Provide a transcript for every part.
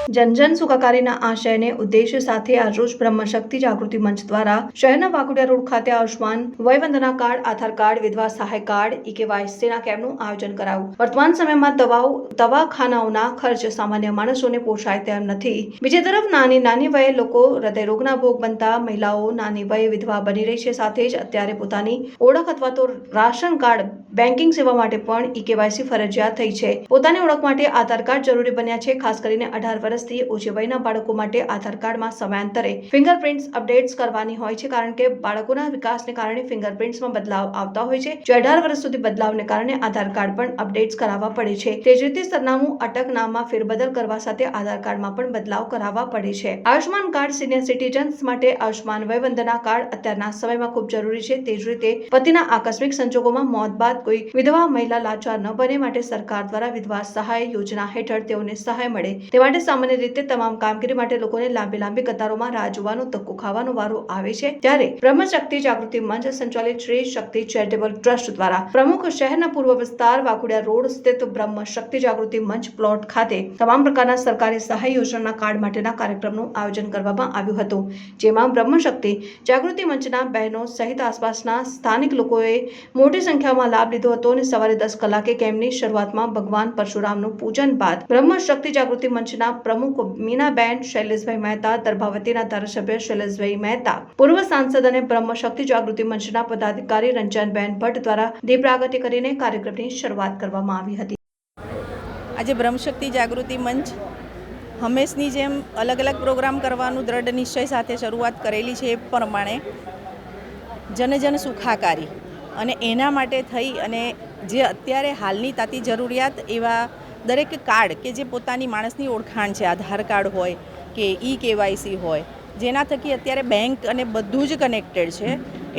જન જન સુખાકારીના આશયને ઉદ્દેશ્ય સાથે આજરોજ બ્રહ્મશક્તિ જાગૃતિ મંચ દ્વારા શહેરના વાઘોડિયા રોડ ખાતે આયુષ્માન વયવંદના કાર્ડ, આધાર કાર્ડ, વિધવા સહાય કાર્ડ, ઈકેવાયસીના કેમ્પનું આયોજન કરાયું। વર્તમાન સમયમાં દવાખાનાઓના ખર્ચ સામાન્ય માણસોને પોષાય તેમ નથી। બીજી તરફ નાની વયે લોકો હૃદયરોગના ભોગ બનતા મહિલાઓ નાની વયે વિધવા બની રહી છે। સાથે જ અત્યારે પોતાની ઓળખ અથવા તો રાશન કાર્ડ, બેન્કિંગ સેવા માટે પણ ઈકેવાયસી ફરજિયાત થઈ છે। પોતાની ઓળખ માટે આધાર કાર્ડ જરૂરી બન્યા છે। ખાસ કરીને 18 વર્ષથી ઓછી વયના બાળકો માટે આધાર કાર્ડમાં સમયાંતરે ફિંગરપ્રિન્ટ્સ અપડેટ્સ કરવાની હોય છે, કારણ કે બાળકોના વિકાસને કારણે ફિંગરપ્રિન્ટ્સમાં બદલાવ આવતા હોય છે। જો 18 વર્ષ સુધી બદલાવને કારણે આધાર કાર્ડ પણ અપડેટ્સ કરાવવા પડે છે। તે જ રીતે સરનામું, અટકનામમાં ફેરબદલ કરવા સાથે આધાર કાર્ડમાં પણ બદલાવ કરાવવા પડે છે। આયુષ્માન કાર્ડ સિનિયર સિટીઝન્સ માટે આયુષ્માન વયવંદના કાર્ડ અત્યારના સમયમાં ખૂબ જરૂરી છે। તે જ રીતે પતિના આકસ્મિક સંજોગોમાં મોત બાદ કોઈ વિધવા મહિલા લાચાર ન બને માટે સરકાર દ્વારા વિધવા સહાય યોજના હેઠળ તેઓને સહાય મળે તે માટે સામાન્ય રીતે તમામ કામગીરી માટે લોકોને લાંબી કતારોમાં રાહ જોવાનો, ધક્કો ખાવાનો વારો આવે છે। ત્યારે બ્રહ્મશક્તિ જાગૃતિ મંચ સંચાલિત શ્રી શક્તિ ચેરિટેબલ ટ્રસ્ટ દ્વારા પ્રમુખ શહેરના પૂર્વ વિસ્તાર વાઘોડિયા રોડ સ્થિત બ્રહ્મશક્તિ જાગૃતિ મંચ પ્લોટ ખાતે તમામ પ્રકારના સરકારી સહાય યોજનાના કાર્ડ માટેના કાર્યક્રમનું આયોજન કરવામાં આવ્યું હતું, જેમાં બ્રહ્મશક્તિ જાગૃતિ મંચના બહેનો સહિત આસપાસના સ્થાનિક લોકોએ મોટી સંખ્યામાં લાભ લીધો હતો અને સવારે 10 કલાકે કેમ્પની શરૂઆતમાં ભગવાન પરશુરામનું પૂજન બાદ બ્રહ્મશક્તિ જાગૃતિ મંચના પ્રમુખ મીનાબેન શૈલેષભાઈ મહેતા, દર્ભાવતીના ધારાસભ્ય શૈલેષભાઈ મહેતા, પૂર્વ સાંસદ અને બ્રહ્મશક્તિ જાગૃતિ મંચના પદાધિકારી રંજનબેન ભટ્ટ દ્વારા દીપ પ્રાગટ્ય કરીને કાર્યક્રમની શરૂઆત કરવામાં આવી હતી। આજે બ્રહ્મશક્તિ જાગૃતિ મંચ હંમેશની જેમ અલગ પ્રોગ્રામ કરવાનું દ્રઢ નિશ્ચય સાથે શરૂઆત કરેલી છે। એ પ્રમાણે જન સુખાકારી અને એના માટે થઈ અને જે અત્યારે હાલની તાતી જરૂરિયાત એવા દરેક કાર્ડ કે જે પોતાની માણસની ઓળખાણ છે, આધાર કાર્ડ હોય કે ઈકેવાયસી હોય, જેના થકી અત્યારે બેંક અને બધું જ કનેક્ટેડ છે,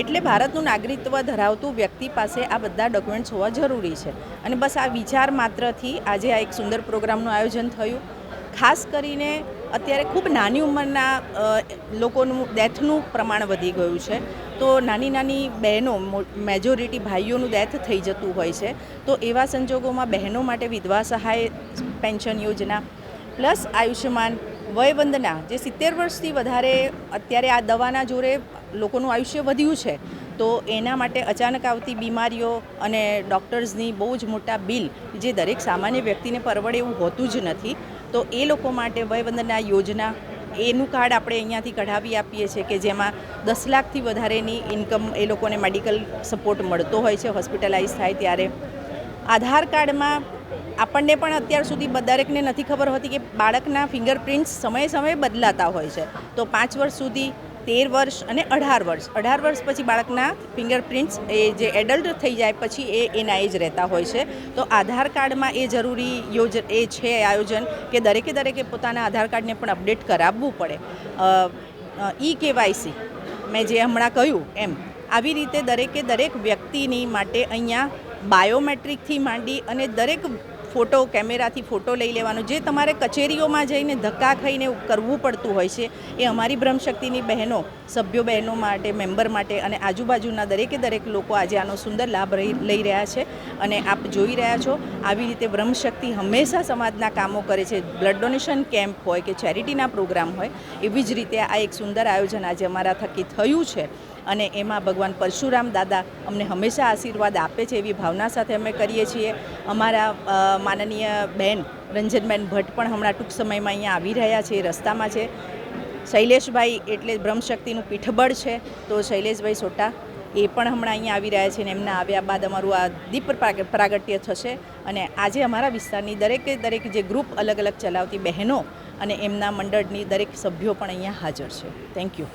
એટલે ભારતનું નાગરિકત્વ ધરાવતું વ્યક્તિ પાસે આ બધા ડોક્યુમેન્ટ્સ હોવા જરૂરી છે। અને બસ આ વિચાર માત્રથી આજે આ એક સુંદર પ્રોગ્રામનું આયોજન થયું। ખાસ કરીને અત્યારે ખૂબ નાની ઉંમરના લોકોનું ડેથનું પ્રમાણ વધી ગયું છે, તો નાની બહેનો, મેજોરિટી ભાઈઓનું ડેથ થઈ જતું હોય છે, તો એવા સંજોગોમાં બહેનો માટે વિધવા સહાય પેન્શન યોજના પ્લસ આયુષ્યમાન વયવંદના, જે 70 વર્ષથી વધારે અત્યારે આ દવાના જોરે લોકોનું આયુષ્ય વધ્યું છે, તો એના માટે અચાનક આવતી બીમારીઓ અને ડૉક્ટર્સની બહુ જ મોટા બિલ જે દરેક સામાન્ય વ્યક્તિને પરવડે એવું હોતું જ નથી, તો એ લોકો માટે વયવંદના યોજના એનું કાર્ડ આપણે અહીંયાથી કઢાવી આપીએ છીએ કે જેમાં 10 લાખથી વધારેની ઇન્કમ એ લોકોને મેડિકલ સપોર્ટ મળતો હોય છે હોસ્પિટલાઇઝ થાય ત્યારે। આધાર કાર્ડમાં આપણને પણ અત્યાર સુધી દરેકને નથી ખબર હોતી કે બાળકના ફિંગરપ્રિન્ટ્સ સમયે બદલાતા હોય છે, તો 5 વર્ષ સુધી, 13 વર્ષ અને 18 વર્ષ પછી બાળકના ફિંગરપ્રિન્ટ્સ એ જે એડલ્ટ થઈ જાય પછી એના એ જ રહેતા હોય છે। તો આધાર કાર્ડમાં એ જરૂરી છે આયોજન કે દરેકે પોતાના આધાર કાર્ડને પણ અપડેટ કરાવવું પડે। ઈકેવાયસી મેં જે હમણાં કહ્યું એમ આવી રીતે દરેક વ્યક્તિની માટે અહીંયા બાયોમેટ્રિકથી માંડી અને દરેક કેમેરાથી ફોટો લઈ લેવાનો, જે તમારે કચેરીઓમાં જઈને ધક્કા ખાઈને કરવું પડતું હોય છે, એ અમારી બ્રહ્મશક્તિની બહેનો, સભ્યો બહેનો માટે, મેમ્બર માટે અને આજુબાજુના દરેક લોકો આજે આનો સુંદર લાભ લઈ રહ્યા છે। અને આપ જોઈ રહ્યા છો આવી રીતે બ્રહ્મશક્તિ હંમેશા સમાજના કામો કરે છે। બ્લડ ડોનેશન કેમ્પ હોય કે ચેરિટીના પ્રોગ્રામ હોય, એવી જ રીતે આ એક સુંદર આયોજન આજે અમારા થકી થયું છે અને એમાં ભગવાન પરશુરામ દાદા અમને હંમેશા આશીર્વાદ આપે છે એવી ભાવના સાથે અમે કરીએ છીએ। અમારા માનનીય બેન રંજનબેન ભટ્ટ પણ હમણાં ટૂંક સમયમાં અહીંયા આવી રહ્યા છે, રસ્તામાં છે। શૈલેષભાઈ એટલે બ્રહ્મશક્તિનું પીઠબળ છે, તો શૈલેષભાઈ સોટા એ પણ હમણાં અહીંયા આવી રહ્યા છે અને એમના આવ્યા બાદ અમારું આ દીપ પ્રાગટ્ય થશે। અને આજે અમારા વિસ્તારની દરેક જે ગ્રુપ અલગ ચલાવતી બહેનો અને એમના મંડળની દરેક સભ્યો પણ અહીંયા હાજર છે। Thank you.